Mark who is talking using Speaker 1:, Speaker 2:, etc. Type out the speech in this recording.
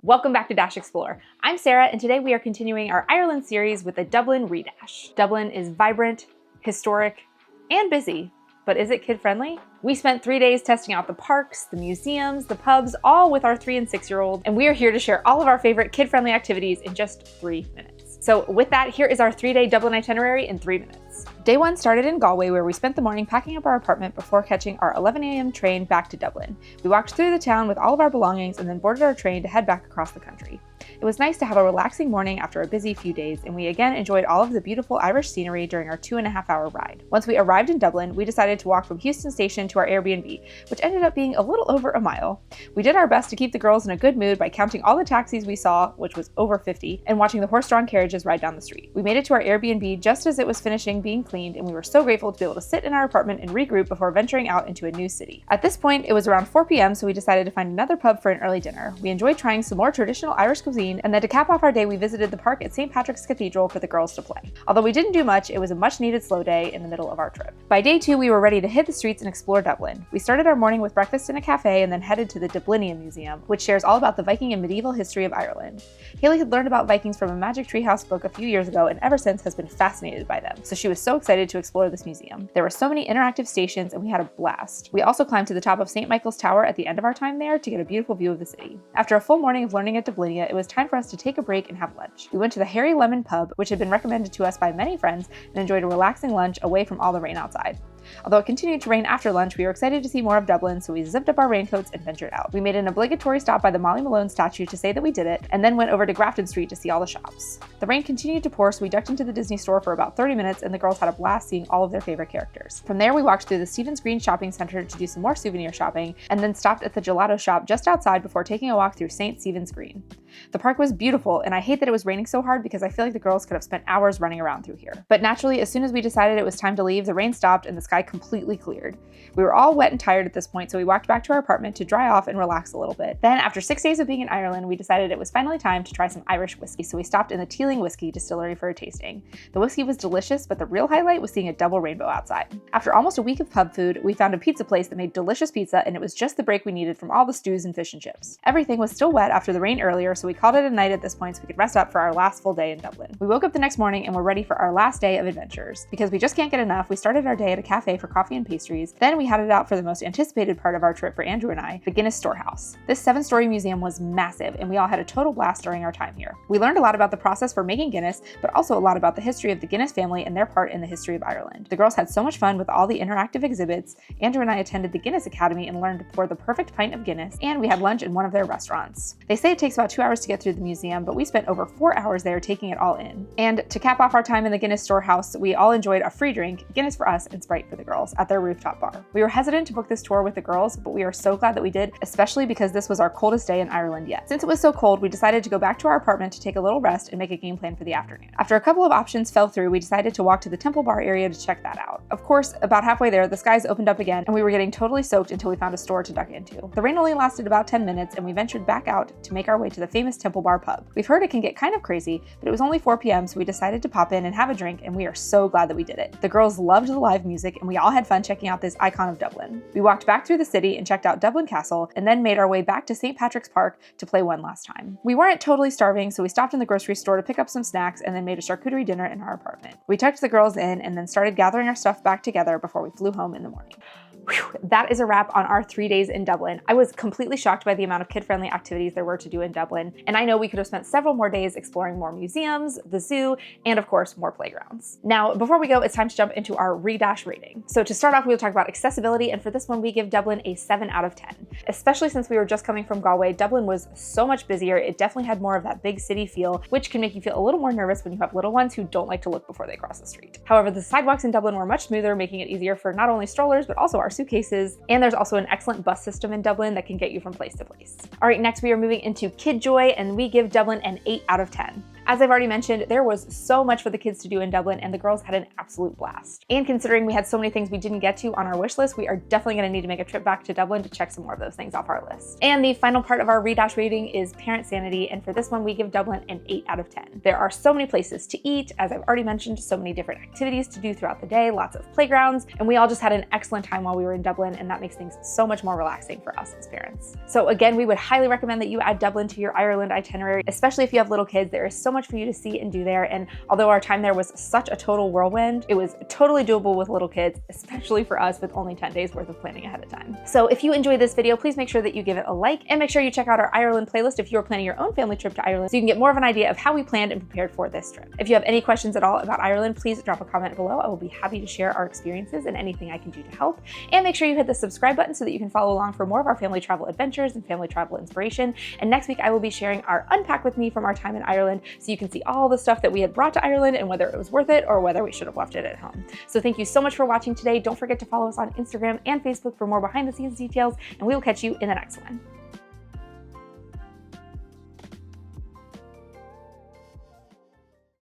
Speaker 1: Welcome back to Dash Explore. I'm Sarah, and today we are continuing our Ireland series with the Dublin Re-DASH. Dublin is vibrant, historic, and busy, but is it kid-friendly? We spent 3 days testing out the parks, the museums, the pubs, all with our 3- and 6-year-old, and we are here to share all of our favorite kid-friendly activities in just 3 minutes. So with that, here is our 3-day Dublin itinerary in 3 minutes. Day 1 started in Galway, where we spent the morning packing up our apartment before catching our 11 a.m. train back to Dublin. We walked through the town with all of our belongings and then boarded our train to head back across the country. It was nice to have a relaxing morning after a busy few days, and we again enjoyed all of the beautiful Irish scenery during our 2.5-hour ride. Once we arrived in Dublin, we decided to walk from Houston Station to our Airbnb, which ended up being a little over a mile. We did our best to keep the girls in a good mood by counting all the taxis we saw, which was over 50, and watching the horse-drawn carriages ride down the street. We made it to our Airbnb just as it was finishing being cleaned, and we were so grateful to be able to sit in our apartment and regroup before venturing out into a new city. At this point, it was around 4 p.m., so we decided to find another pub for an early dinner. We enjoyed trying some more traditional Irish cuisine, and then to cap off our day, we visited the park at St. Patrick's Cathedral for the girls to play. Although we didn't do much, it was a much-needed slow day in the middle of our trip. By day 2, we were ready to hit the streets and explore Dublin. We started our morning with breakfast in a cafe and then headed to the Dublinia Museum, which shares all about the Viking and medieval history of Ireland. Haley had learned about Vikings from a Magic Treehouse book a few years ago and ever since has been fascinated by them, so she was so excited to explore this museum. There were so many interactive stations and we had a blast. We also climbed to the top of St. Michael's Tower at the end of our time there to get a beautiful view of the city. After a full morning of learning at Dublinia, it was time for us to take a break and have lunch. We went to the Harry Lemon pub, which had been recommended to us by many friends, and enjoyed a relaxing lunch away from all the rain outside. Although it continued to rain after lunch, we were excited to see more of Dublin, so we zipped up our raincoats and ventured out. We made an obligatory stop by the Molly Malone statue to say that we did it, and then went over to Grafton Street to see all the shops. The rain continued to pour, so we ducked into the Disney store for about 30 minutes, and the girls had a blast seeing all of their favorite characters. From there, we walked through the Stephen's Green Shopping Center to do some more souvenir shopping, and then stopped at the gelato shop just outside before taking a walk through St. Stephen's Green. The park was beautiful, and I hate that it was raining so hard because I feel like the girls could have spent hours running around through here. But naturally, as soon as we decided it was time to leave, the rain stopped and the sky completely cleared. We were all wet and tired at this point, so we walked back to our apartment to dry off and relax a little bit. Then, after 6 days of being in Ireland, we decided it was finally time to try some Irish whiskey, so we stopped in the Teeling Distillery for a tasting. The whiskey was delicious, but the real highlight was seeing a double rainbow outside. After almost a week of pub food, we found a pizza place that made delicious pizza, and it was just the break we needed from all the stews and fish and chips. Everything was still wet after the rain earlier, so we called it a night at this point so we could rest up for our last full day in Dublin. We woke up the next morning and were ready for our last day of adventures. Because we just can't get enough, we started our day at a cafe for coffee and pastries. Then we headed out for the most anticipated part of our trip for Andrew and I, the Guinness Storehouse. This 7-story museum was massive, and we all had a total blast during our time here. We learned a lot about the process for making Guinness, but also a lot about the history of the Guinness family and their part in the history of Ireland. The girls had so much fun with all the interactive exhibits. Andrew and I attended the Guinness Academy and learned to pour the perfect pint of Guinness, and we had lunch in one of their restaurants. They say it takes about 2 hours to get through the museum, but we spent over 4 hours there taking it all in. And to cap off our time in the Guinness Storehouse, we all enjoyed a free drink, Guinness for us and Sprite for the girls, at their rooftop bar. We were hesitant to book this tour with the girls, but we are so glad that we did, especially because this was our coldest day in Ireland yet. Since it was so cold, we decided to go back to our apartment to take a little rest and make a game plan for the afternoon. After a couple of options fell through, we decided to walk to the Temple Bar area to check that out. Of course, about halfway there, the skies opened up again, and we were getting totally soaked until we found a store to duck into. The rain only lasted about 10 minutes, and we ventured back out to make our way to the famous Temple Bar pub. We've heard it can get kind of crazy, but it was only 4 p.m., so we decided to pop in and have a drink, and we are so glad that we did it. The girls loved the live music, and we all had fun checking out this icon of Dublin. We walked back through the city and checked out Dublin Castle, and then made our way back to St. Patrick's Park to play one last time. We weren't totally starving, so we stopped in the grocery store to pick up some snacks and then made a charcuterie dinner in our apartment. We tucked the girls in and then started gathering our stuff back together before we flew home in the morning. Whew, that is a wrap on our 3 days in Dublin. I was completely shocked by the amount of kid-friendly activities there were to do in Dublin, and I know we could have spent several more days exploring more museums, the zoo, and of course, more playgrounds. Now, before we go, it's time to jump into our Re-DASH rating. So to start off, we'll talk about accessibility, and for this one, we give Dublin a 7 out of 10. Especially since we were just coming from Galway, Dublin was so much busier. It definitely had more of that big city feel, which can make you feel a little more nervous when you have little ones who don't like to look before they cross the street. However, the sidewalks in Dublin were much smoother, making it easier for not only strollers, but also our suitcases. And there's also an excellent bus system in Dublin that can get you from place to place. All right, next we are moving into Kid Joy, and we give Dublin an 8 out of 10. As I've already mentioned, there was so much for the kids to do in Dublin, and the girls had an absolute blast. And considering we had so many things we didn't get to on our wish list, we are definitely going to need to make a trip back to Dublin to check some more of those things off our list. And the final part of our Re-DASH rating is parent sanity, and for this one we give Dublin an 8 out of 10. There are so many places to eat, as I've already mentioned, so many different activities to do throughout the day, lots of playgrounds, and we all just had an excellent time while we were in Dublin, and that makes things so much more relaxing for us as parents. So again, we would highly recommend that you add Dublin to your Ireland itinerary, especially if you have little kids. There is so much for you to see and do there, and although our time there was such a total whirlwind, it was totally doable with little kids, especially for us with only 10 days worth of planning ahead of time. So if you enjoyed this video, please make sure that you give it a like, and make sure you check out our Ireland playlist if you're planning your own family trip to Ireland so you can get more of an idea of how we planned and prepared for this trip. If you have any questions at all about Ireland, please drop a comment below. I will be happy to share our experiences and anything I can do to help. And make sure you hit the subscribe button so that you can follow along for more of our family travel adventures and family travel inspiration. And next week I will be sharing our unpack with me from our time in Ireland so you can see all the stuff that we had brought to Ireland and whether it was worth it or whether we should have left it at home. So thank you so much for watching today. Don't forget to follow us on Instagram and Facebook for more behind the scenes details, and we will catch you in the next one.